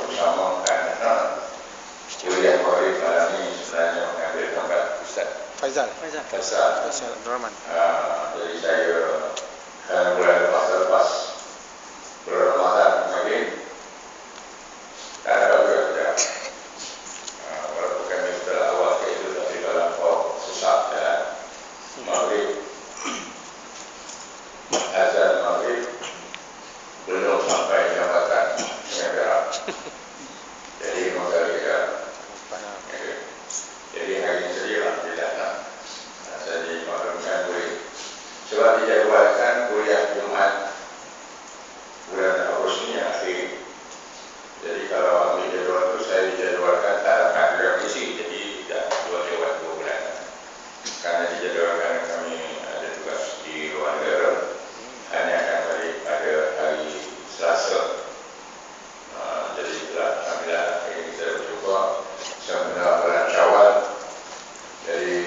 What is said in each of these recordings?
bersama karena kuliah Maghrib malam ini sebenarnya mengambil tempat Ustaz Faizal Abdul Rahman. Jadi saya mulai lepas berramadan mungkin tak ada juga walaupun kami sudah awal ke itu, tapi dalam sesat jalan Maghrib, azan Maghrib belum sampai jambatan Sungai Perak. Jadi maka kita jadi hari ini sendirilah dia datang. Jadi maklumkan boleh sebab dijadwalkan kuliah Jumat bulan Agustus ini akhir. Jadi kalau ambil jadual itu saya dijadwalkan tak dapat direvisi, jadi tidak lewat 2 bulan. Karena dijadwalkan kami ada tugas di luar negara, hanya akan balik pada hari Selasa. Jadi itulah alhamdulillah hari ini saya berjumpa sama bulan Syawal. Jadi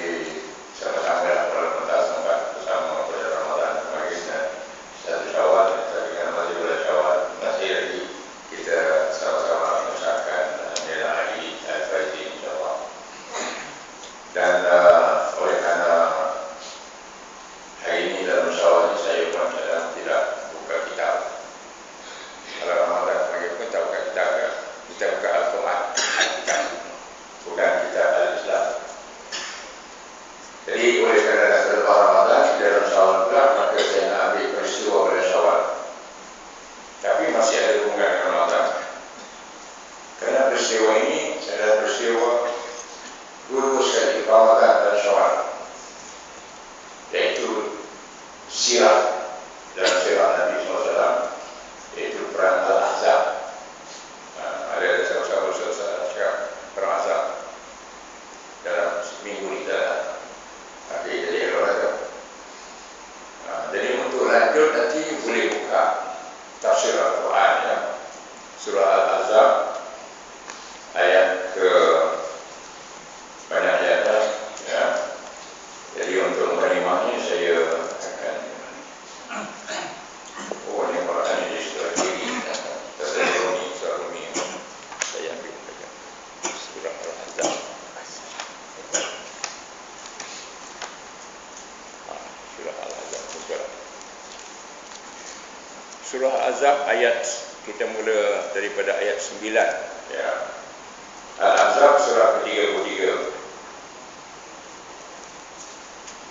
sama-sama dalam pentas tempat bersama pada Ramadan kemarin dan 1 Syawal. Tapi kan masih bulan Syawal, masih lagi kita sama-sama mengusahakan menjelang hari Al-Fajr insyaAllah. Dan oleh karena hari ini dalam Syawal ini saya pun tidak buka kitab. Kalau Ramadan kemarin pun tak buka kitab, kita buka Al-Quran, bukan kitab Al-Islam. Jadi oleh kerana selepas Ramadan di dalam Syawal pula, maka saya nak ambil peristiwa pada Syawal. Tapi masih ada hubungan dengan Ramadan. Kerana peristiwa ini adalah peristiwa dua sekali, Ramadan dan Syawal, yaitu sirah dalam sirah Nabi SAW, yaitu perang Al-Ahzab. Ada sahabat-sahabat cakap perang Ahzab dalam minggu ini dah. Jadi jadi untuk lanjut nanti boleh buka tafsir Al-Quran ya, surah Al-Ahzab ayat ke banyak ayatnya ya. Jadi untuk menerimanya saya akan ini Quran ini surah kiri surah Rumi saya ambil surah Al-Ahzab. Surah Al-Ahzab ayat, kita mula daripada ayat 9 ya. Al-Ahzab surah ke-33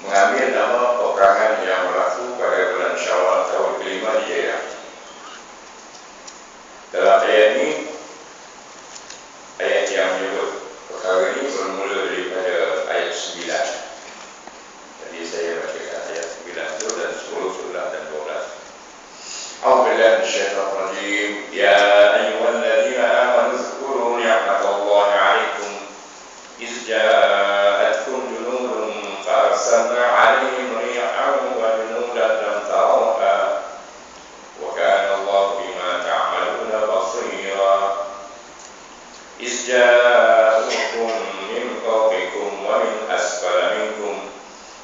mengambil nama peperangan yang berlaku pada bulan Syawal tahun ke-5 Hijriah. Dalam ayat ini, ayat yang menyebut perkara ini bermula daripada ayat 9. Jadi saya bacakan ayat 9 itu dan 10, 11 dan 12. أعوذ بالله من الشيطان الرجيم يا أيها الذين آمنوا اذكروا نعمة الله عليكم إذ جاءتكم جنود فأرسلنا عليهم ريحا وجنودا لم تروها وكان الله بما تعملون بصيرا إذ جاءوكم من فوقكم ومن أسفل منكم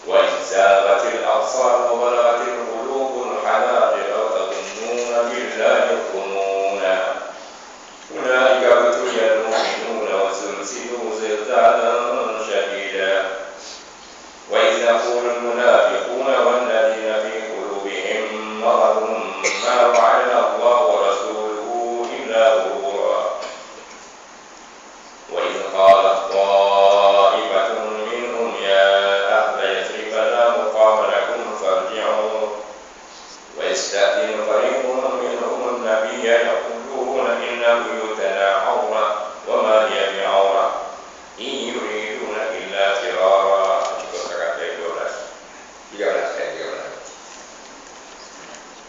وإذ زاغت الأبصار وبلغت القلوب الحناجر بالله الظنونا أولئك ابتلي المؤمنون وزلزلوا زلزالا شديدا وإذ يقول المنافقون والذين في قلوبهم مرض ما وعدنا الله ورسوله إلا غرورا وإذ قالت طائفة منهم يا أهل يثرب لا مقام لكم فارجعوا ويستأذن فريق منهم النبي يقولون إن بيوتنا عورة وما هي بعورة إن يريدون إلا فرارا.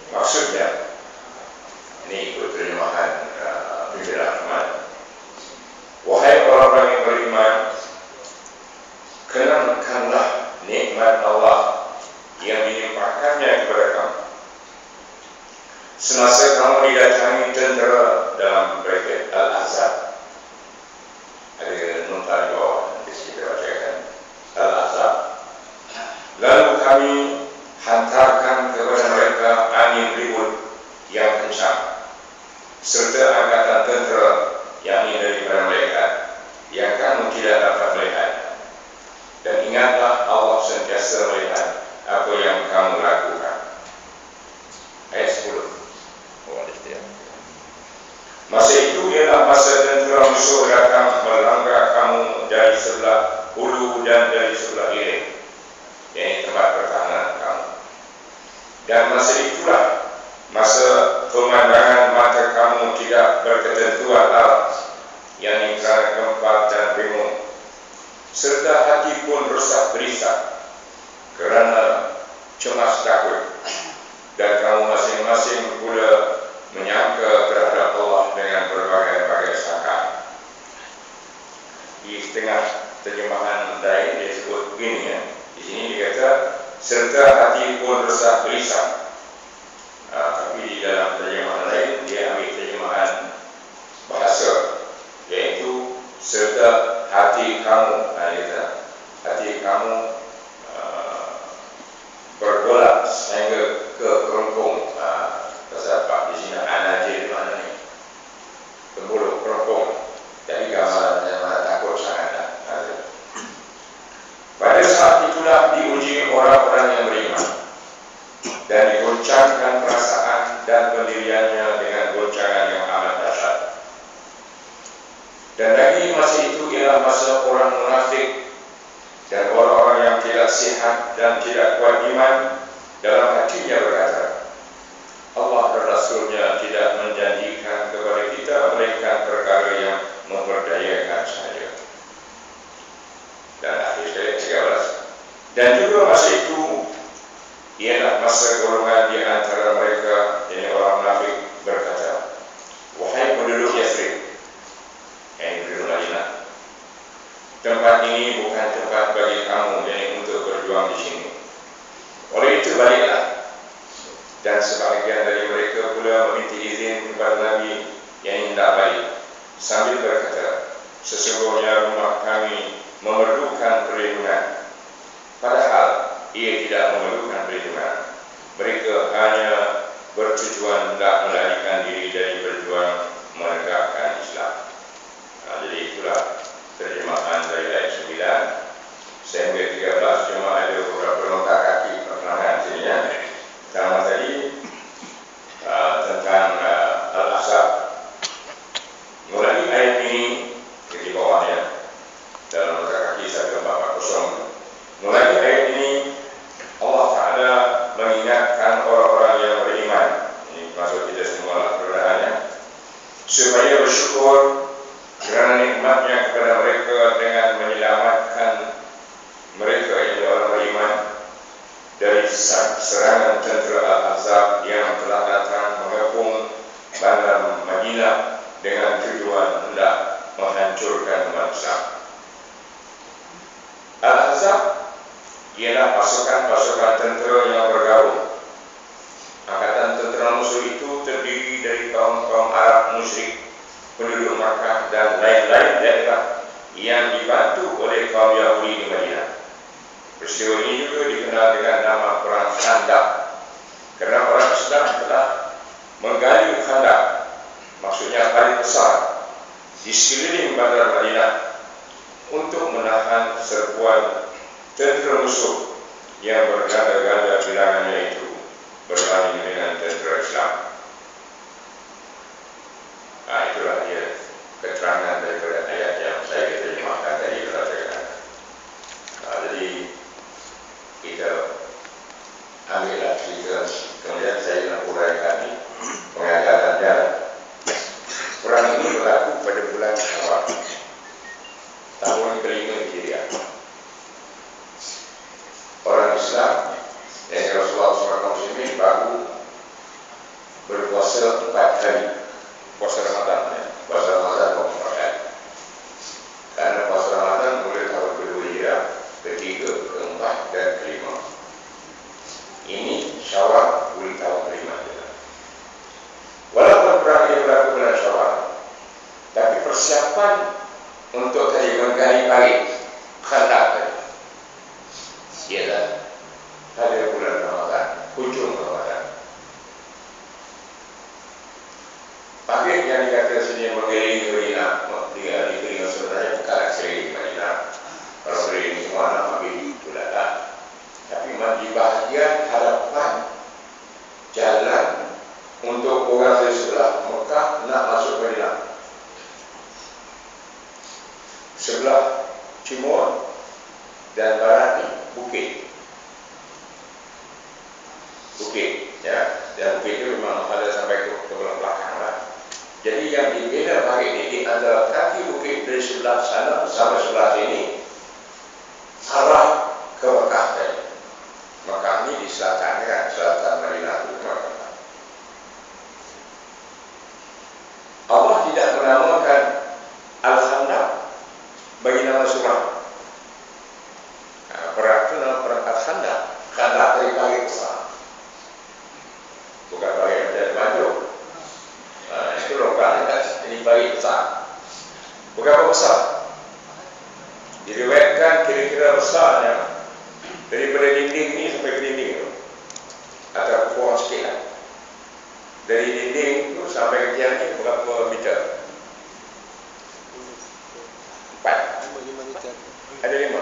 Maksudnya ini ikut terjemahan Bibir Rahman. Wahai orang-orang yang beriman, kenangkanlah nikmat Allah yang dilimpahkannya kepada kamu semasa kamu didatangi tentera dalam mereka yakni daripada malaikat yang kamu tidak dapat melihat. Dan ingatlah Allah sentiasa melihat apa yang kamu lakukan. Ayat 10. Masa itu ialah masa tentera musuh datang melanggar kamu dari sebelah hulu dan dari sebelah hilir, yakni tempat pertahanan kamu. Dan masa itulah masa pemandangan mata kamu tidak berketentuan arah, yakni kerana gempa dan bingung, serta hati pun resah gelisah kerana cemas takut, dan kamu masing-masing pula menyangka terhadap Allah dengan berbagai-bagai sangkaan. Di setengah terjemahan lain dia sebut begini ya. Di sini dia kata serta hati pun resah gelisah. Tapi di dalam terjemahan lain dia ambil terjemahan bahasa, iaitu serta hati kamu. Hati kamu bergolak sehingga ke kerongkong. Pasal Pak di sini anajir mana ni? Tembuluk kerongkong. Jadi gambarannya mana takut sangat. Pada saat itulah diuji orang-orang yang beriman dan digoncangkan perasaan dan pendiriannya dengan goncangan yang amat dahsyat. Dan lagi masa itu ialah masa orang munafik dan orang-orang yang tidak sihat dan tidak kuat iman dalam hatinya berkata, Allah dan Rasulnya tidak menjanjikan kepada kita melainkan perkara yang memperdayakan sahaja. Dan akhir ayat 13. Dan juga masa itu ialah masa golongan di antara mereka, yakni orang munafik, berkata, wahai penduduk Yathrib, penduduk Madinah, tempat ini bukan tempat bagi kamu, yakni untuk berjuang di sini. Oleh itu baliklah. Dan sebahagian dari mereka pula meminta izin kepada Nabi yang hendak balik, sambil berkata, sesungguhnya rumah kami memerlukan perlindungan. Padahal ia tidak memerlukan perlindungan. Mereka hanya bertujuan hendak melarikan diri dari berjuang menegakkan Islam. Jadi itulah terjemahan dari ayat 9 sehingga 13. Cuma ada beberapa nota kaki penerangan sini ya. Pertama tadi tentang Al-Ahzab. Mulai ayat ini di bawahnya dalam nota kaki 1440. Mulai ayat ini Allah Ta'ala mengingatkan orang-orang yang beriman, ini maksud kita semua perbedaannya, supaya bersyukur kerana nikmatnya kepada mereka dengan menyelamatkan mereka yang orang beriman dari serangan tentera Al-Ahzab yang telah datang mengepung bandar Madinah dengan tujuan hendak menghancurkan umat Islam. Al-Ahzab ialah pasukan-pasukan tentera yang bergabung. Angkatan tentera musuh itu terdiri dari kaum-kaum Arab musyrik, penduduk Makkah dan lain-lain daerah yang dibantu oleh kaum Yahudi di Madinah. Peristiwa ini juga dikenal dengan nama Perang Khandaq, kerana orang Islam telah menggali khandaq, maksudnya paling besar, di sekeliling bandar Madinah untuk menahan serbuan tentera musuh yang berganda-ganda bilangannya itu berbanding dengan tentera Islam. Itulah dia keterangan daripada ayat yang saya terjemahkan tadi. Jadi kita ambillah cerita, kemudian saya nak uraikan pengagalannya. Perang ini berlaku pada bulan Syawal, tahun ke-5 Hijriah. Orang Islam yang Rasulullah SAW baru berpuasa 4 hari, puasa Ramadan ya. Puasa Ramadan merupakan, karena puasa Ramadan mulai tahun ke-2 Hijriah, ke-3, ke-4 dan ke-5. Ini Syawal mulai tahun ke-5. Walaupun perang ini berlaku bulan Syawal, tapi persiapan untuk tadi menggali parit Khandaq tadi ialah pada bulan Ramadan, hujung Ramadan. Parit yang dikata sini mengelilingi Madinah sebelah timur dan barat ni bukit. Ya, dan bukit itu memang ada sampai ke belakang lah. Jadi yang dibina bagi ini di antara kaki bukit dari sebelah sana sampai sebelah sini arah ke Mekah tadi. Mekah ini di selatan kan, selatan Madinah itu Mekah. Allah tidak menamakan Al-Khandaq bagi nama surah. Perang itu nama perang Al-Khandaq. Khandaq dari pagi besar. Bukan pagi dari maju. Itu lokal kan, ini pagi besar. Berapa besar? Diriwayatkan kira-kira besarnya daripada dinding ini sampai ke dinding itu. Atau kurang sikit lah. Dari dinding itu sampai ke tiang ini berapa meter? 4. 5 meter. Ada 5.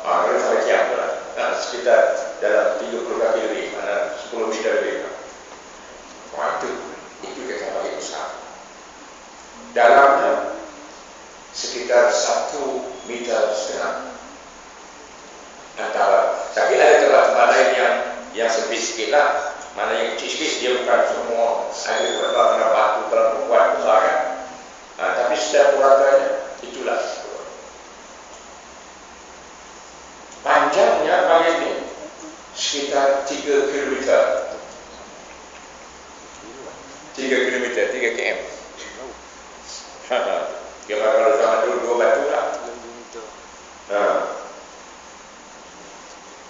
Kalau sampai tiang tu lah. Sekitar dalam 30 kaki lebih, mana 10 meter lebih. Itu kita bagi besar. Dalamnya sekitar 1,5 meter antara. Tapi ada tempat lain yang sempit sikit lah. Mana yang kecil sikit dia bukan semua. Ada beberapa kena batu terlalu kuat besar kan. Tapi setiap ratanya itulah. Panjangnya bagi ini sekitar 3 kilometer. 3 kilometer, 3 km. Kira kalau zaman dulu 2 batu lah.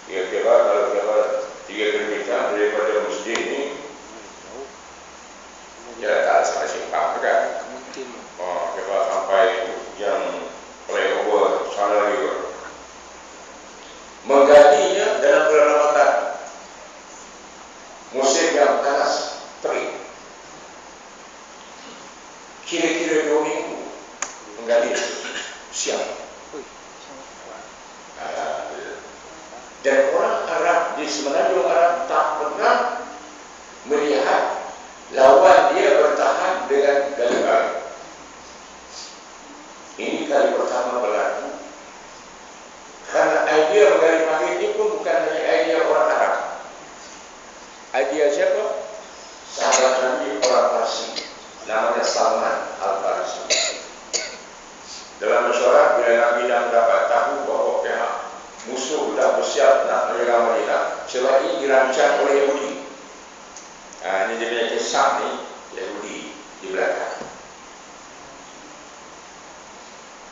Kira-kira kalau 3 kilometer daripada masjid ni, ya tak sampai simpang kan. Kira sampai yang flyover sana juga. Menggalinya dalam bulan Ramadan, musim yang panas, terik. Kira-kira 2 minggu menggali siang. Dan orang Arab di semenanjung Arab tak pernah melihat lawan dia bertahan dengan gali-gali. Ini kali pertama berlaku. Karena idea menggali pagi ini pun bukan hanya idea orang Arab. Idea siapa? Sahabat Nabi orang Parsi. Namanya Salman Al-Farisi. Dalam mesyuarat bila Nabi dah mendapat tahu bahawa pihak musuh dah bersiap nak menyerang Madinah, sebab ini dirancang oleh Yahudi. Ini dia punya kisah ni, Yahudi di belakang.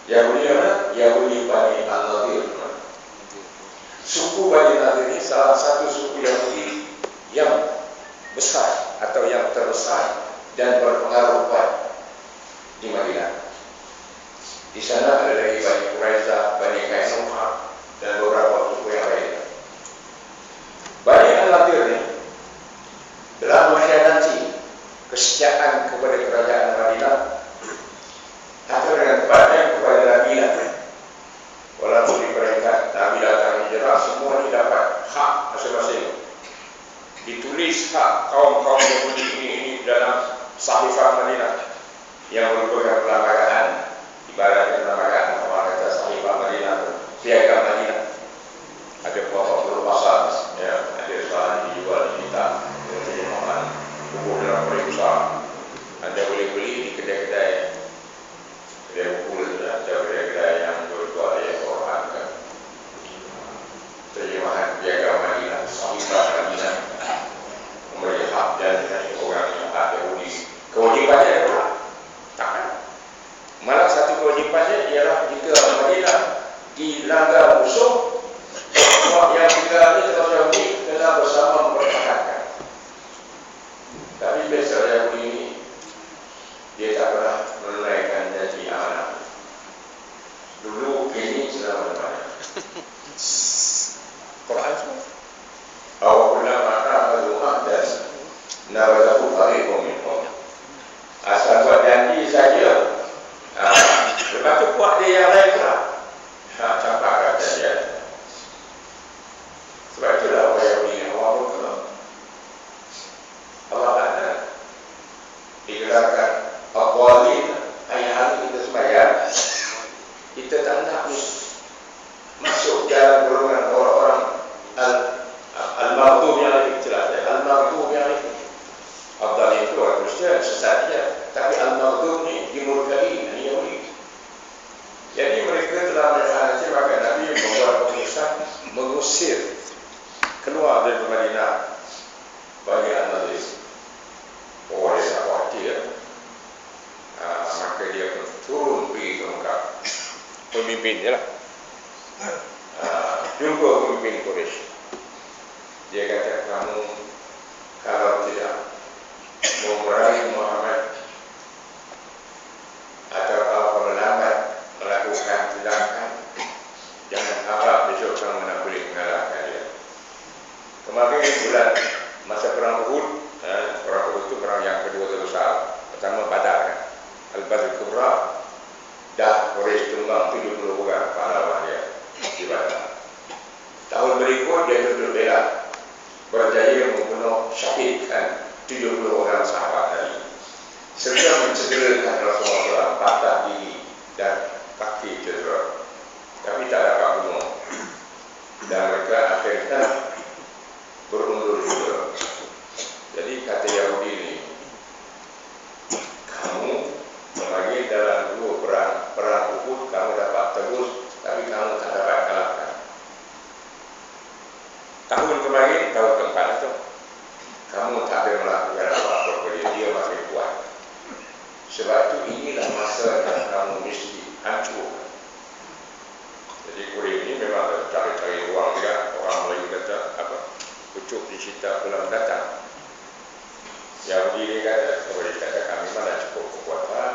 Yahudi mana? Yahudi Bani Al-Nadir. Suku Bani Nadir ini salah satu suku Yahudi yang besar atau yang terbesar dan berpengaruh kuat di Madinah. Di sana ada lagi Bani Quraisyah, Bani Kainuqa dan beberapa suku yang lain. Bani Al-Nadir ini telah mengkhianati kesetiaan kepada kerajaan Madinah atau dengan tepatnya kepada Nabi Nabi. Walaupun diperintah Nabi datang hijrah, semua ini dapat hak masing-masing. Ditulis hak kaum-kaum Yahudi ini dalam Sahifah Madinah yang merupakan perlembagaan, ibaratnya perlembagaan orang kata Sahifah Madinah, piagam Madinah. Ada beberapa pasal, ya, ada soalan dijual, diminta, terjemahan buku dalam peribusah. Anda boleh beli di kedai-kedai buku, ada kedai-kedai yang berjual ayat Quran kan. Terjemahan piagam Madinah, Sahifah Madinah, memberi hak dan orang yang ada Yahudi. Kewajipannya adalah tak. Malah satu kewajipannya ialah jika Madinah dilanggar musuh, orang yang tinggal ini terus Yahudi kena bersama mempertahankan. Tapi biasa Yahudi ini dia tak pernah menunaikan janji amanah. Dulu kini sudah mana-mana. Quran semua. Awalnya maka rumah dan nawazahu fariqum minhum. Asal buat janji saja. Lepas tu buat dia yang lain lah. Campak kata dia. Sebab itulah orang Yahudi yang awal pun Allah kata digelarkan Al-Qawalin. Hari-hari kita sembahyang Tapi Al-Maghdub ni dimurkai, ini Yahudi. Jadi mereka telah mengkhianati, maka Nabi membuat keputusan mengusir keluar dari Madinah bagi An-Nadir. Oh, dia tak khawatir. Maka dia pun turun pergi ke Mekah. Pemimpin je lah. Jumpa pemimpin Quraisy. Dia kata, kamu kalau tidak memerangi Muhammad atau kalau melambat melakukan tindakan, jangan harap besok kamu nak boleh mengalahkan dia. Kemarin bulan masa perang Uhud, perang Uhud itu perang yang kedua terbesar. Pertama Badar kan, Al-Badr Kubra, dah Quraisy tumbang 70 orang pahlawan dia di Badar. Tahun berikut dia duduk bela, berjaya membunuh syahidkan 70 orang sahabat tadi, serta mencederakan Rasulullah SAW, patah gigi dan kaki cedera, tapi tak dapat bunuh. Dan mereka akhirnya berundur juga. Jadi kata Yahudi ini, kamu bagi dalam dua perang Uhud kamu dapat tebus, tapi kamu tak dapat kalahkan. Tahun kemarin, tahun keempat itu, kamu tak ada melakukan apa-apa kepada dia, masih kuat. Sebab itu inilah masa yang kamu mesti hancur. Jadi kulit ini memang cari-cari uang juga. Orang Melayu kata apa? Pucuk dicita pulang datang. Yahudi ini kata, kalau dia kata kami mana cukup kekuatan,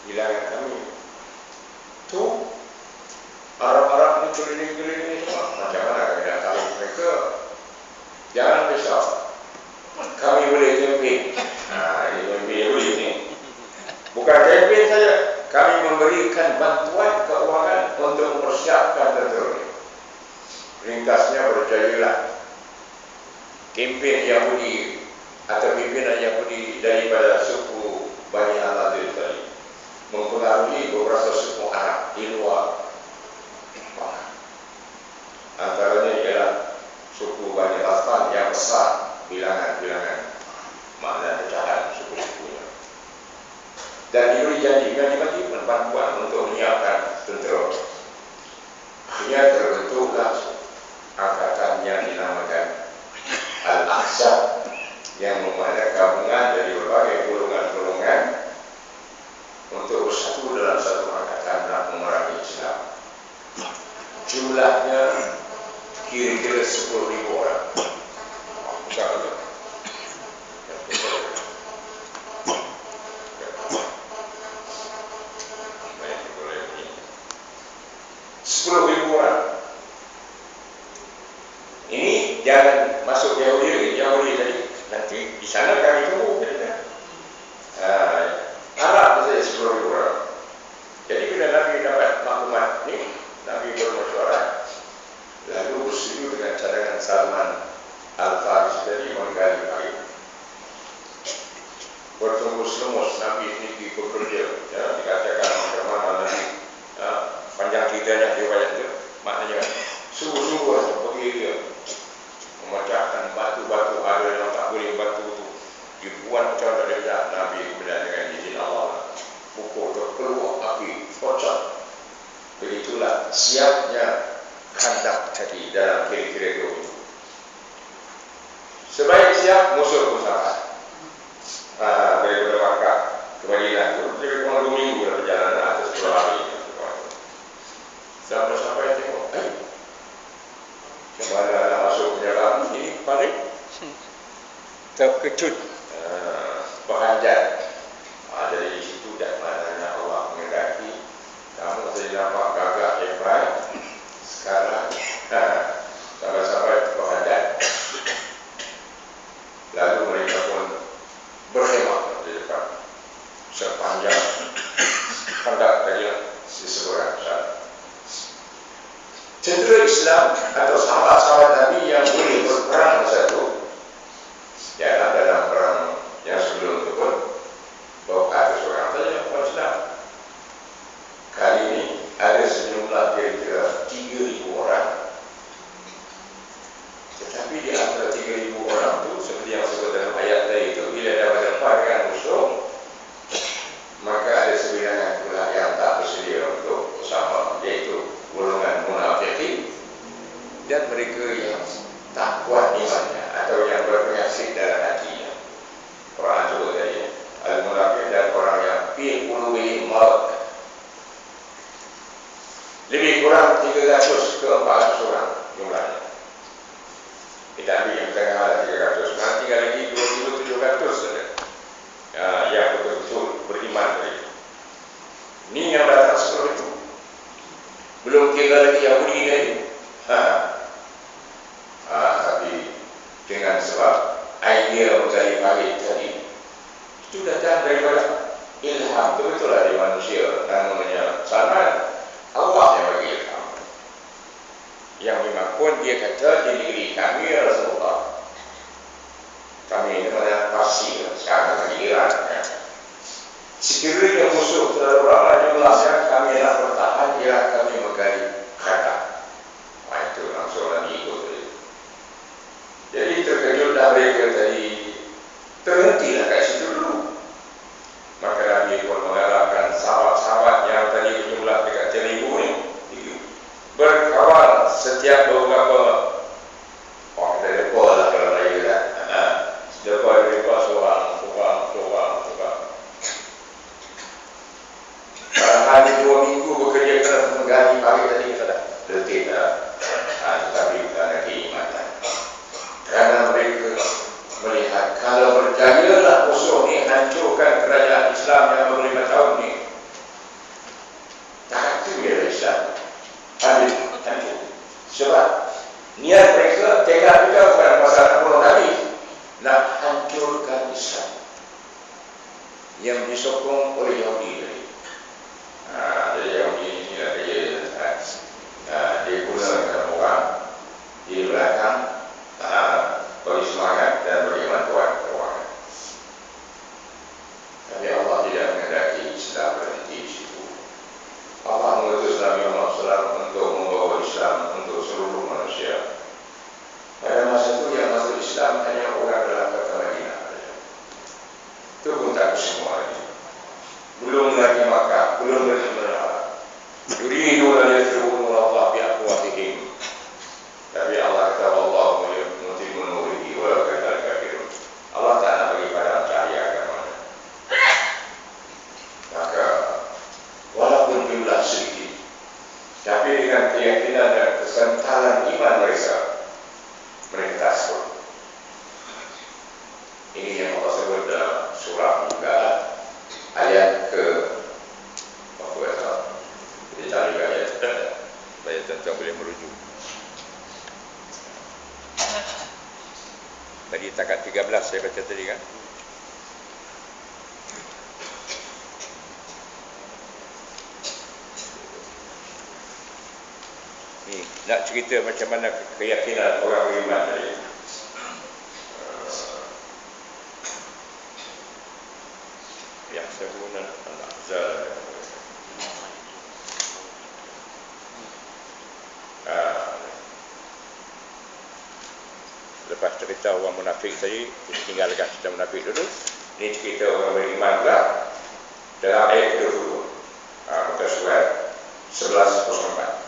hilangkan kami. Tu Arab-Arab ni keliling-keliling semua. Macam mana kami nak tahu mereka? Jangan risau, kami boleh campaign. Ini campaign Yahudi ni. Bukan campaign saja, kami memberikan bantuan keuangan untuk mempersiapkan tentera. Ringkasnya, berjayalah kempen Yahudi atau pimpinan Yahudi daripada suku Bani Al-Nadir tadi mempengaruhi beberapa suku Arab di luar. Antaranya ialah suku Bani Ghatfan yang besar bilangan makna pecahan suku-sukunya. Dan diberi janji ganti-ganti bantuan untuk menyiapkan tentera. Ia terbentuklah angkatan yang dinamakan Al-Ahzab, yang memaknai gabungan dari berbagai golongan-golongan untuk bersatu dalam satu angkatan nak memerangi Islam. Jumlahnya kira-kira 10,000 orang. Besar betul. 10,000 orang. Ini jangan masuk Yahudi tadi. Nanti di sana kami tunggu. Arab saja 10,000 orang. Jadi bila Nabi dapat maklumat ni, Nabi bermesyuarat, lalu bersetuju dengan cadangan Salman Al-Farisi tadi menggali kayu. Bertunggus-lumus Nabi ini bekerja. Dikatakan macam mana Nabi panjang ceritanya riwayat itu, maknanya sungguh-sungguh pergi dia memecahkan batu-batu, ada yang tak boleh batu itu dibuat macam tak ada. Nabi kemudian dengan izin Allah pukul keluar api kocok. Begitulah siapnya Khandaq tadi dalam kira-kira 2 minggu. Sebaik siap, musuh pun sabar. Daripada Makkah ke Madinah itu lebih kurang 2 minggu perjalanan atau 10 hari. Sampai tengok, kemana nak masuk penyelam ini paling terkejut, berhanjat. Dari situ dah maknanya Allah mengendaki kamu saja nampak gagah hebat, sekarang sampai berhanjat. Lalu mereka pun berkhemah di depan sepanjang Khandaq tadi di seberang sana. Tentera Islam atau sahabat-sahabat Nabi yang boleh berperang satu, ya dalam perang yang sebelum itu pun baru ada seorang saja orang Islam. Kali ini ada sejumlah kira-kira 3,000 orang. Tetapi di antara 3,000 orang itu, seperti yang sebut dalam ayat tadi itu, bila dah berdepan dengan musuh, maut. Lebih kurang 300 ke 400 orang jumlahnya. Kita ambil yang tengah ada 300. Nanti tinggal lagi 2.700 saja. Yang betul-betul beriman tadi. Ini yang datang seperti itu. Belum tinggal lagi Yahudi tadi. Tapi dengan sebab idea mencari parit tadi itu datang daripada ilham. Betul dari manusia. Namanya Salman. Allah yang bagi ilham. Yang memang pun dia kata di negeri kami ya Rasulullah. Kami ini mana Parsi, sekarang lagi Iran. Sekiranya musuh terlalu ramai jumlahnya, kami nak bertahan, ya kami menggali kata. Itu langsung Nabi ikut. Jadi terkejut dah mereka tadi, terhentilah kat situ dulu. Maka Nabi pun mengarahkan sahabat-sahabat yang tadi berjumlah dekat 1,000 ni berkawal setiap beberapa orang kita lepa lah kalau Melayu kan. Lepa seorang. Hanya 2 minggu bekerja keras menggali parit tadi kita dah letih dah. Tetapi kerana keimanan, kerana mereka melihat kalau berjayalah musuh ni hancurkan kerajaan Islam yang ber 5 tahun ni, tak tu dia Islam hancur. Sebab niat mereka tekad mereka bukan masalah nak bunuh Nabi, nak hancurkan Islam yang disokong oleh Yahudi tadi. Jadi Yahudi ini lah dia gunakan orang di belakang beri semangat dan beri bantuan orang. Tapi Allah tidak menghendaki Islam berhenti di situ. Allah mengutus Nabi Muhammad SAW untuk membawa Islam untuk seluruh manusia. Pada masa itu yang masuk Islam hanya orang dalam kota Madinah saja. Itu pun tak semua lagi. Belum lagi Makkah, belum lagi Madinah. Yuridu an yadkhulu Allah bi aqwatihim. Tapi Allah kata wallahu mutimmu nurihi wa la kafirun. Allah tak nak bagi pada cahaya agama. Maka walaupun jumlah sedikit, tapi dengan keyakinan dan kesentalan iman mereka tasbih. Ini yang Allah sebut dalam surah juga ayat ke apa kata? Kita cari ayat. Baik, tuan-tuan boleh merujuk. Tadi takat 13 saya baca tadi kan. Ni nak cerita macam mana keyakinan orang beriman tadi. Yang sebelumnya Al-Ahzab. Lepas cerita orang munafik tadi, kita tinggalkan cerita munafik dulu. Ini cerita orang beriman pula dalam ayat 22. Muka surat 1104.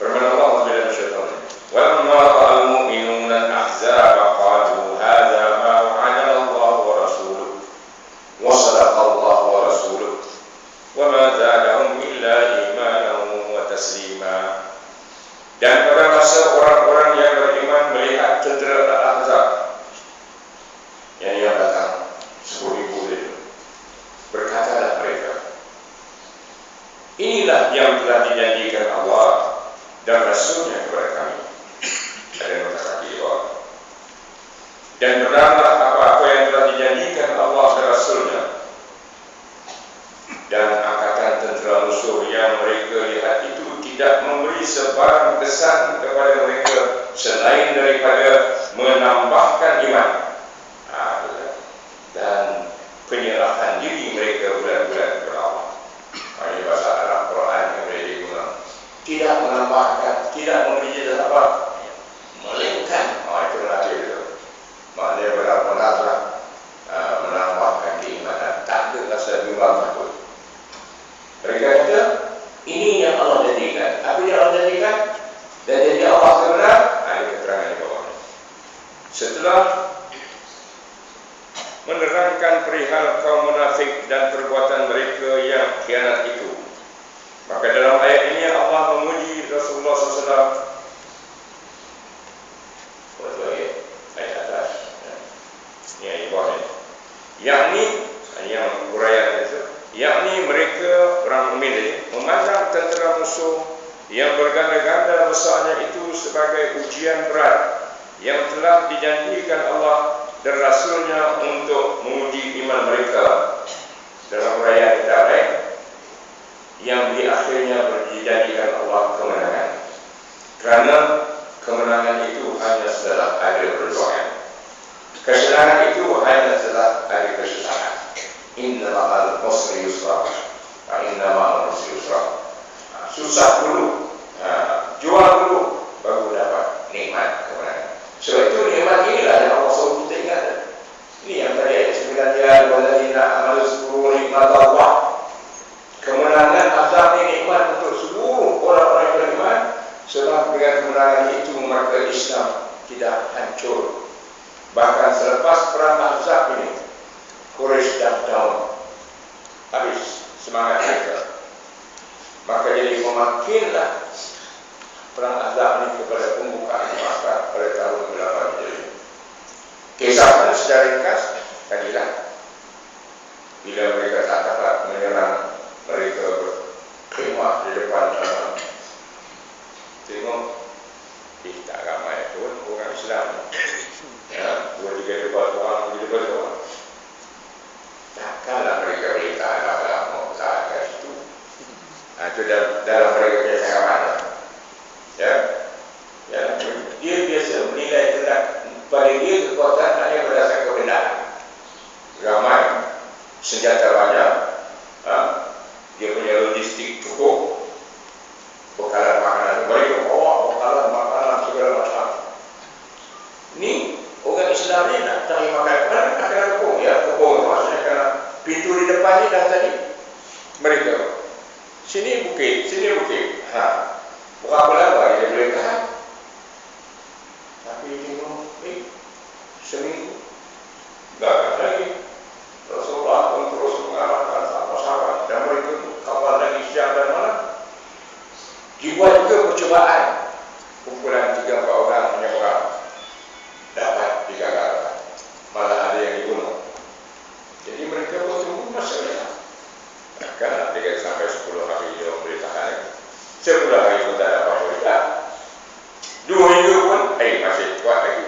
Firman Allah bila bersyaitan. Wa amma ra'al mu'minuna al-ahzab qalu hadha ma wa'adana Allah wa rasuluhu wa sadaqa Allah wa rasuluhu wa ma zadahum illa imanan wa taslima. Dan pada masa orang-orang yang beriman melihat tentera Al-Ahzab yang datang 10,000 itu, berkatalah mereka, inilah yang telah dijanjikan Allah dan Rasulnya kepada kami. Ada nota kaki bawah. Dan benarlah apa-apa yang telah dijanjikan Allah dan Rasulnya. Dan angkatan tentera musuh yang mereka lihat itu tidak memberi sebarang kesan kepada mereka selain daripada menambahkan iman dan penyerahan diri mereka bulan-bulan kepada Allah. Ini bahasa Arab Quran yang boleh digunakan. Tidak menambahkan, tidak memberi jeda apa, melainkan itu lagi itu. Maknanya benar-benarlah menambahkan keimanan. Tak ada rasa bimbang takut. Mereka kata, ini yang Allah jadikan. Apa yang Allah jadikan? Dan jadi Allah sebenar. Ada keterangan di bawah. Setelah menerangkan perihal kaum munafik dan perbuatan mereka yang khianat itu. Maka dalam ayat ini Allah memuji Rasulullah SAW. Ayat atas, ini ayat bawah ini. Yakni yang uraian itu, yakni mereka orang mukmin ini memandang tentera musuh yang berganda-ganda besarnya itu sebagai ujian berat yang telah dijanjikan Allah dan Rasulnya untuk menguji iman mereka. Dalam uraian kita lain, yang di akhirnya dijanjikan Allah kemenangan. Kerana kemenangan itu hanya setelah ada perjuangan. Kesenangan itu hanya setelah ada kesusahan. Inna ma'al usri yusra, inna ma'al usri yusra. Susah dulu, jual dulu, baru dapat nikmat kemenangan. Sebab itu nikmat inilah yang Allah SWT kita ingat. Ini yang tadi ayat 9 dia walladzina amalu zkuru nikmat Allah. Kemenangan azab ini nikmat untuk seluruh orang-orang yang beriman. Sebab dengan kemenangan itu maka Islam tidak hancur. Bahkan selepas perang Ahzab ini, Quraisy dah down, habis semangat mereka. Maka jadi memakinlah perang Ahzab ini kepada pembukaan Makkah pada tahun 8 Hijriah. Kisahnya secara ringkas tadilah bila mereka tak dapat menyerang, mereka berkhemah di depan sana. Tengok, tak ramai pun orang Islam. Ya, 2-3 debat orang, 3 debat orang. Takkanlah mereka boleh tahan lama tahan kat situ. Itu dalam mereka punya cakapan. Ya, dia biasa menilai tentang pada dia kekuatan hanya berdasarkan kebenaran. Ramai, senjata banyak, dia punya logistik cukup, bekalan makanan mereka bawa bekalan makanan segala macam. Ni orang Islam ni nak cari makan mana nak kena kebun, ya kebun maksudnya kerana pintu di depan ni dah tadi mereka. Sini bukit, berapa lama dia boleh tahan? Tapi tengok, seminggu gagal lagi. Rasulullah pun terus mengarahkan sahabat-sahabat dan mereka kawal lagi siang dan malam. Dibuat juga percubaan, kumpulan 3-4 orang menyeberang, dapat digagalkan, malah ada yang dibunuh. Jadi mereka pun tunggu masalah. Kan dia sampai 10 hari dia boleh tahan. 10 hari pun tak ada apa-apa juga. 2 minggu pun masih kuat lagi.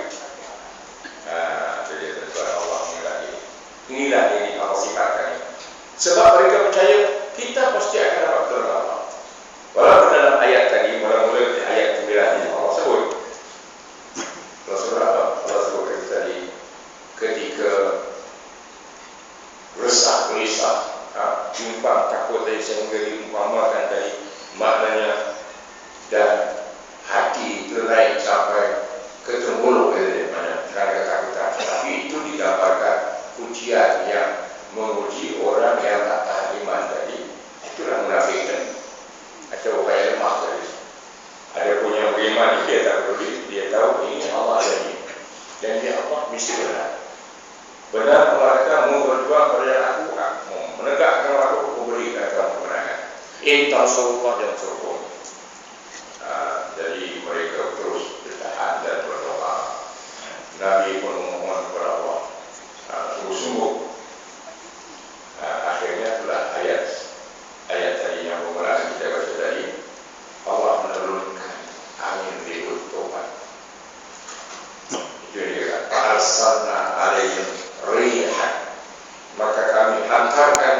Jadi tuan Allah lagi. Inilah ini Allah sifatkan ini. Sebab mereka percaya kita pasti akan dapat pertolongan Allah. Walaupun dalam ayat tadi, mula-mula di ayat 9 ini Allah sebut Rasulullah tadi ketika resah gelisah, bimbang takut tadi sehingga diumpamakan tadi maknanya dan hati ternaik sampai ke tembuluk kerana ketakutan. Tapi itu digambarkan ujian yang menguji orang yang tak tahan iman tadi. Itulah munafik tadi. Atau orang yang lemah tadi. Ada punya beriman, dia tak peduli, dia tahu ini Allah lagi. Dan dia Allah mesti benar. Benar Allah kata, mau berjuang pada aku, menegakkan aku berikan kamu kemenangan. Intan surullah dan surga. Jadi mereka terus bertahan dan berdoa. Nabi pun memohon kepada Allah sungguh-sungguh. Akhirnya itulah ayat tadi yang memulakan kita baca tadi. Allah menurunkan angin ribut tobat. Itu dia kata, Arsalna alaihim rihan. Maka kami hantarkan